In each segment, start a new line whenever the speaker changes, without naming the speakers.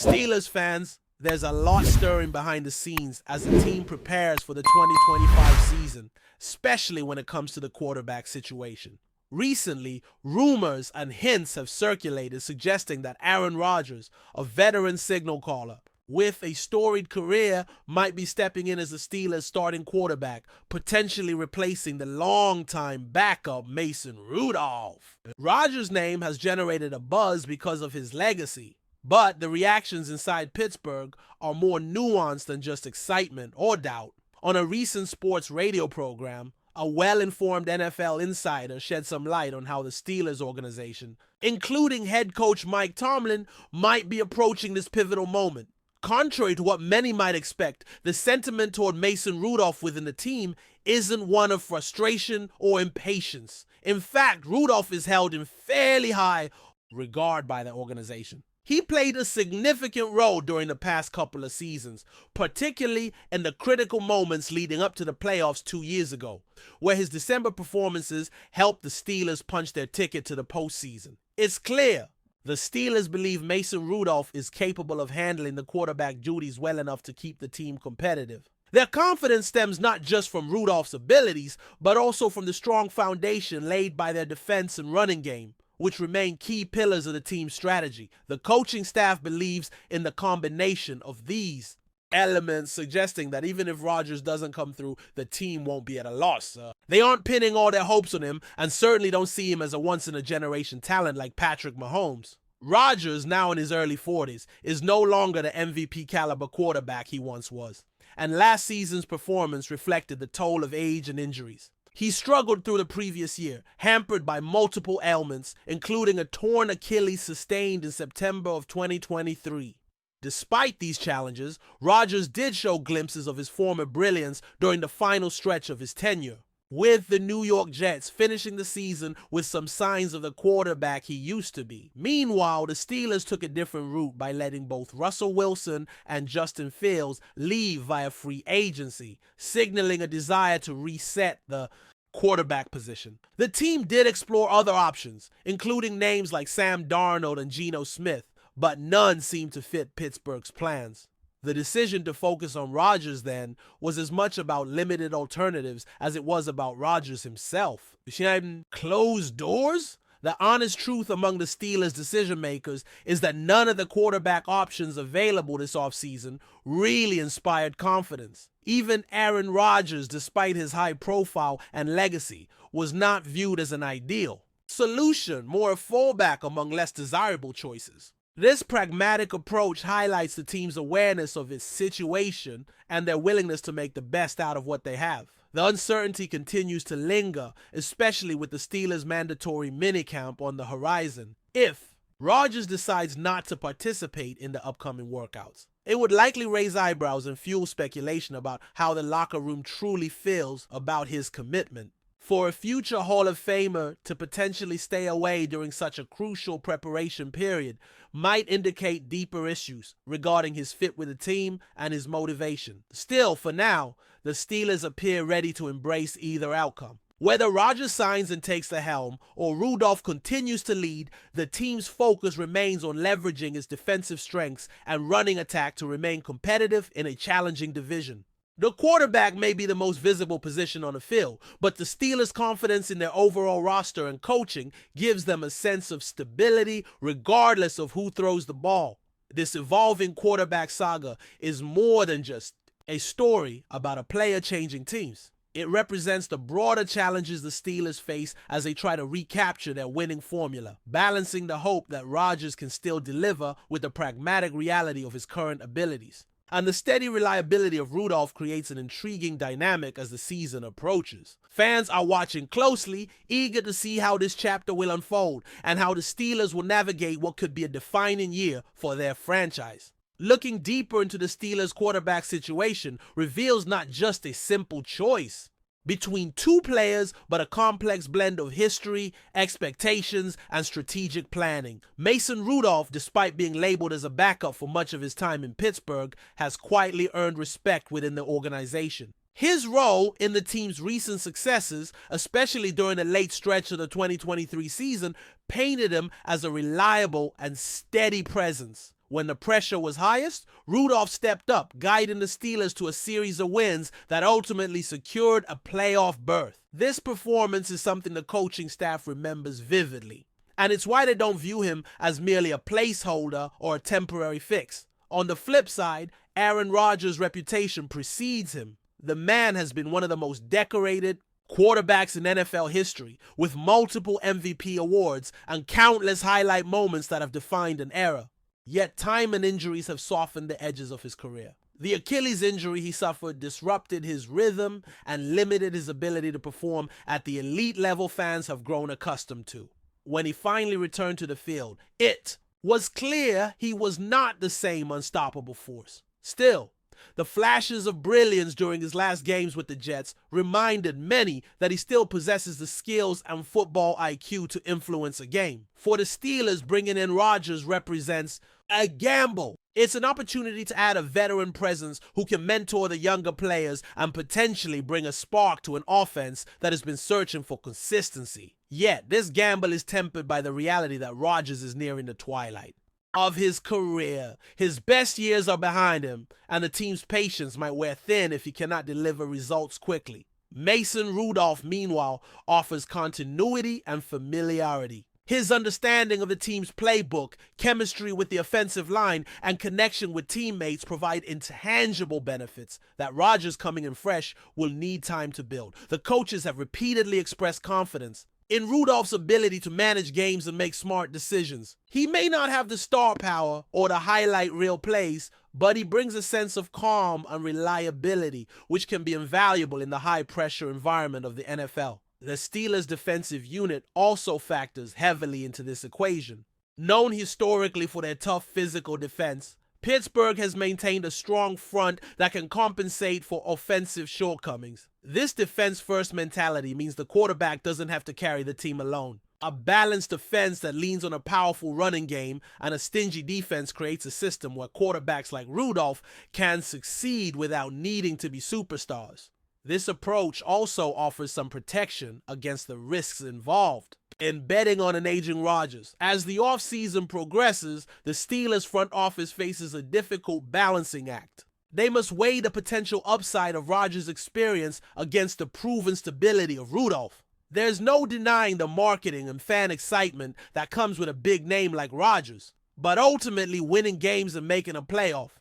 Steelers fans, there's a lot stirring behind the scenes as the team prepares for the 2025 season, especially when it comes to the quarterback situation. Recently, rumors and hints have circulated suggesting that Aaron Rodgers, a veteran signal caller with a storied career, might be stepping in as the Steelers' starting quarterback, potentially replacing the longtime backup Mason Rudolph. Rodgers' name has generated a buzz because of his legacy, but the reactions inside Pittsburgh are more nuanced than just excitement or doubt. On a recent sports radio program, a well-informed NFL insider shed some light on how the Steelers organization, including head coach Mike Tomlin, might be approaching this pivotal moment. Contrary to what many might expect, the sentiment toward Mason Rudolph within the team isn't one of frustration or impatience. In fact, Rudolph is held in fairly high regard by the organization. He played a significant role during the past couple of seasons, particularly in the critical moments leading up to the playoffs 2 years ago, where his December performances helped the Steelers punch their ticket to the postseason. It's clear the Steelers believe Mason Rudolph is capable of handling the quarterback duties well enough to keep the team competitive. Their confidence stems not just from Rudolph's abilities, but also from the strong foundation laid by their defense and running game, which remain key pillars of the team's strategy. The coaching staff believes in the combination of these elements, suggesting that even if Rodgers doesn't come through, the team won't be at a loss. They aren't pinning all their hopes on him and certainly don't see him as a once-in-a-generation talent like Patrick Mahomes. Rodgers, now in his early 40s, is no longer the MVP caliber quarterback he once was, and last season's performance reflected the toll of age and injuries. He struggled through the previous year, hampered by multiple ailments, including a torn Achilles sustained in September of 2023. Despite these challenges, Rodgers did show glimpses of his former brilliance during the final stretch of his tenure, with the New York Jets finishing the season with some signs of the quarterback he used to be. Meanwhile, the Steelers took a different route by letting both Russell Wilson and Justin Fields leave via free agency, signaling a desire to reset the quarterback position. The team did explore other options, including names like Sam Darnold and Geno Smith, but none seemed to fit Pittsburgh's plans. The decision to focus on Rodgers then was as much about limited alternatives as it was about Rodgers himself. Behind closed doors? The honest truth among the Steelers' decision makers is that none of the quarterback options available this offseason really inspired confidence. Even Aaron Rodgers, despite his high profile and legacy, was not viewed as an ideal solution, more a fallback among less desirable choices. This pragmatic approach highlights the team's awareness of its situation and their willingness to make the best out of what they have. The uncertainty continues to linger, especially with the Steelers' mandatory minicamp on the horizon. If Rodgers decides not to participate in the upcoming workouts, it would likely raise eyebrows and fuel speculation about how the locker room truly feels about his commitment. For a future Hall of Famer to potentially stay away during such a crucial preparation period might indicate deeper issues regarding his fit with the team and his motivation. Still, for now, the Steelers appear ready to embrace either outcome. Whether Rodgers signs and takes the helm or Rudolph continues to lead, the team's focus remains on leveraging its defensive strengths and running attack to remain competitive in a challenging division. The quarterback may be the most visible position on the field, but the Steelers' confidence in their overall roster and coaching gives them a sense of stability regardless of who throws the ball. This evolving quarterback saga is more than just a story about a player changing teams. It represents the broader challenges the Steelers face as they try to recapture their winning formula, balancing the hope that Rodgers can still deliver with the pragmatic reality of his current abilities. And the steady reliability of Rudolph creates an intriguing dynamic as the season approaches. Fans are watching closely, eager to see how this chapter will unfold and how the Steelers will navigate what could be a defining year for their franchise. Looking deeper into the Steelers' quarterback situation reveals not just a simple choice between two players, but a complex blend of history, expectations, and strategic planning. Mason Rudolph, despite being labeled as a backup for much of his time in Pittsburgh, has quietly earned respect within the organization. His role in the team's recent successes, especially during the late stretch of the 2023 season, painted him as a reliable and steady presence. When the pressure was highest, Rudolph stepped up, guiding the Steelers to a series of wins that ultimately secured a playoff berth. This performance is something the coaching staff remembers vividly, and it's why they don't view him as merely a placeholder or a temporary fix. On the flip side, Aaron Rodgers' reputation precedes him. The man has been one of the most decorated quarterbacks in NFL history, with multiple MVP awards and countless highlight moments that have defined an era. Yet time and injuries have softened the edges of his career. The Achilles injury he suffered disrupted his rhythm and limited his ability to perform at the elite level fans have grown accustomed to. When he finally returned to the field, it was clear he was not the same unstoppable force. Still, the flashes of brilliance during his last games with the Jets reminded many that he still possesses the skills and football IQ to influence a game. For the Steelers, bringing in Rodgers represents a gamble. It's an opportunity to add a veteran presence who can mentor the younger players and potentially bring a spark to an offense that has been searching for consistency. Yet, this gamble is tempered by the reality that Rodgers is nearing the twilight of his career. His best years are behind him, and the team's patience might wear thin if he cannot deliver results quickly. Mason Rudolph, meanwhile, offers continuity and familiarity. His understanding of the team's playbook, chemistry with the offensive line, and connection with teammates provide intangible benefits that Rodgers, coming in fresh, will need time to build. The coaches have repeatedly expressed confidence in Rudolph's ability to manage games and make smart decisions. He may not have the star power or the highlight reel plays, but he brings a sense of calm and reliability, which can be invaluable in the high-pressure environment of the NFL. The Steelers' defensive unit also factors heavily into this equation. Known historically for their tough physical defense, Pittsburgh has maintained a strong front that can compensate for offensive shortcomings. This defense-first mentality means the quarterback doesn't have to carry the team alone. A balanced offense that leans on a powerful running game and a stingy defense creates a system where quarterbacks like Rudolph can succeed without needing to be superstars. This approach also offers some protection against the risks involved in betting on an aging Rodgers. As the offseason progresses, the Steelers' front office faces a difficult balancing act. They must weigh the potential upside of Rodgers' experience against the proven stability of Rudolph. There's no denying the marketing and fan excitement that comes with a big name like Rodgers, but ultimately winning games and making a playoff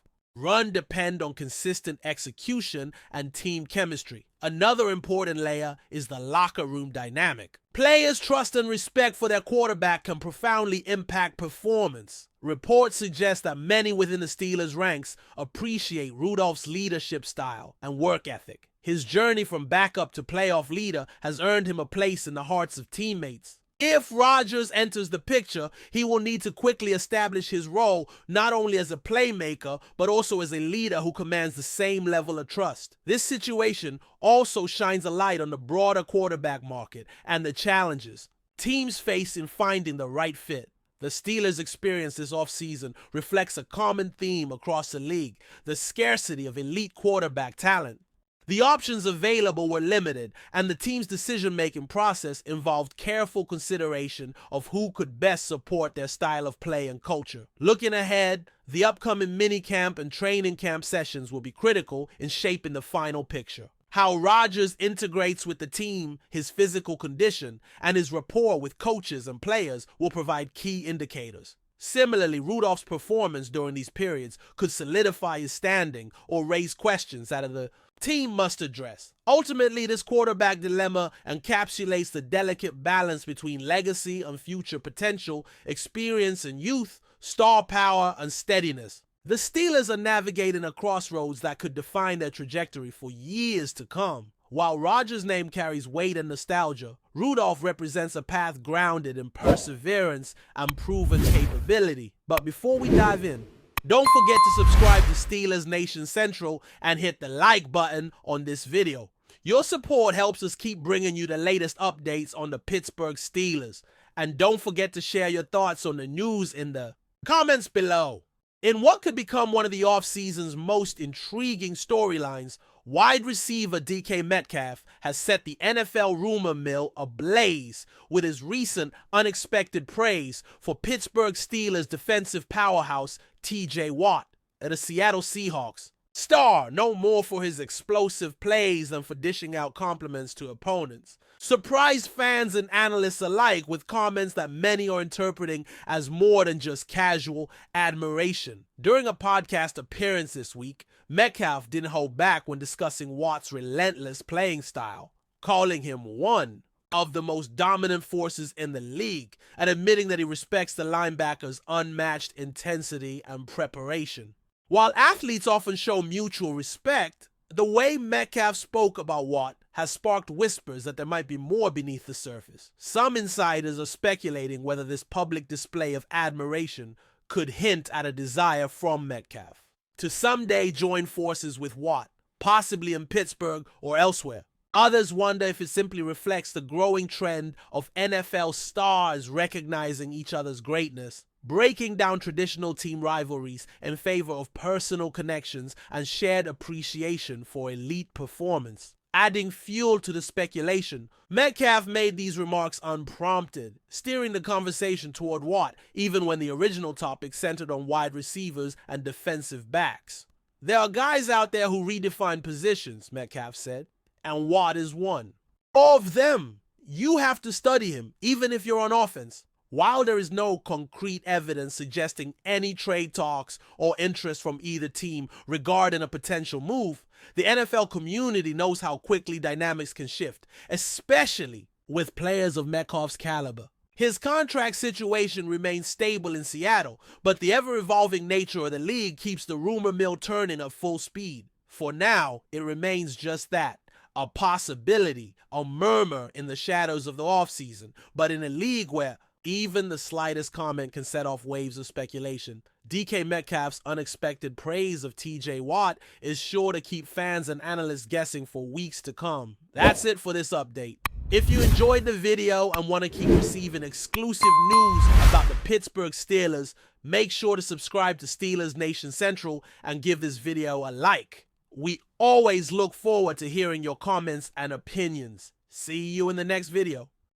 depend on consistent execution and team chemistry. Another important layer is the locker room dynamic. Players' trust and respect for their quarterback can profoundly impact performance. Reports suggest that many within the Steelers' ranks appreciate Rudolph's leadership style and work ethic. His journey from backup to playoff leader has earned him a place in the hearts of teammates. If Rodgers enters the picture, he will need to quickly establish his role not only as a playmaker, but also as a leader who commands the same level of trust. This situation also shines a light on the broader quarterback market and the challenges teams face in finding the right fit. The Steelers' experience this offseason reflects a common theme across the league: the scarcity of elite quarterback talent. The options available were limited, and the team's decision-making process involved careful consideration of who could best support their style of play and culture. Looking ahead, the upcoming minicamp and training camp sessions will be critical in shaping the final picture. How Rodgers integrates with the team, his physical condition, and his rapport with coaches and players will provide key indicators. Similarly, Rudolph's performance during these periods could solidify his standing or raise questions that the team must address. Ultimately, this quarterback dilemma encapsulates the delicate balance between legacy and future potential, experience and youth, star power and steadiness. The Steelers are navigating a crossroads that could define their trajectory for years to come. While Rodgers' name carries weight and nostalgia, Rudolph represents a path grounded in perseverance and proven capability. But before we dive in, don't forget to subscribe to Steelers Nation Central and hit the like button on this video. Your support helps us keep bringing you the latest updates on the Pittsburgh Steelers. And don't forget to share your thoughts on the news in the comments below. In what could become one of the offseason's most intriguing storylines, Wide receiver DK Metcalf has set the NFL rumor mill ablaze with his recent unexpected praise for Pittsburgh Steelers defensive powerhouse TJ Watt and the Seattle Seahawks. Star no more for his explosive plays than for dishing out compliments to opponents. Surprised fans and analysts alike with comments that many are interpreting as more than just casual admiration. During a podcast appearance this week, Metcalf didn't hold back when discussing Watt's relentless playing style, calling him one of the most dominant forces in the league and admitting that he respects the linebacker's unmatched intensity and preparation. While athletes often show mutual respect, the way Metcalf spoke about Watt has sparked whispers that there might be more beneath the surface. Some insiders are speculating whether this public display of admiration could hint at a desire from Metcalf to someday join forces with Watt, possibly in Pittsburgh or elsewhere. Others wonder if it simply reflects the growing trend of NFL stars recognizing each other's greatness, breaking down traditional team rivalries in favor of personal connections and shared appreciation for elite performance. Adding fuel to the speculation, Metcalf made these remarks unprompted, steering the conversation toward Watt even when the original topic centered on wide receivers and defensive backs. There are guys out there who redefine positions, Metcalf said, and Watt is one. Of them, you have to study him, even if you're on offense. While there is no concrete evidence suggesting any trade talks or interest from either team regarding a potential move, the NFL community knows how quickly dynamics can shift, especially with players of Metcalf's caliber. His contract situation remains stable in Seattle, but the ever-evolving nature of the league keeps the rumor mill turning at full speed. For now, it remains just that. A possibility, a murmur in the shadows of the offseason, but in a league where even the slightest comment can set off waves of speculation, DK Metcalf's unexpected praise of TJ Watt is sure to keep fans and analysts guessing for weeks to come. That's it for this update. If you enjoyed the video and want to keep receiving exclusive news about the Pittsburgh Steelers, make sure to subscribe to Steelers Nation Central and give this video a like. We always look forward to hearing your comments and opinions. See you in the next video.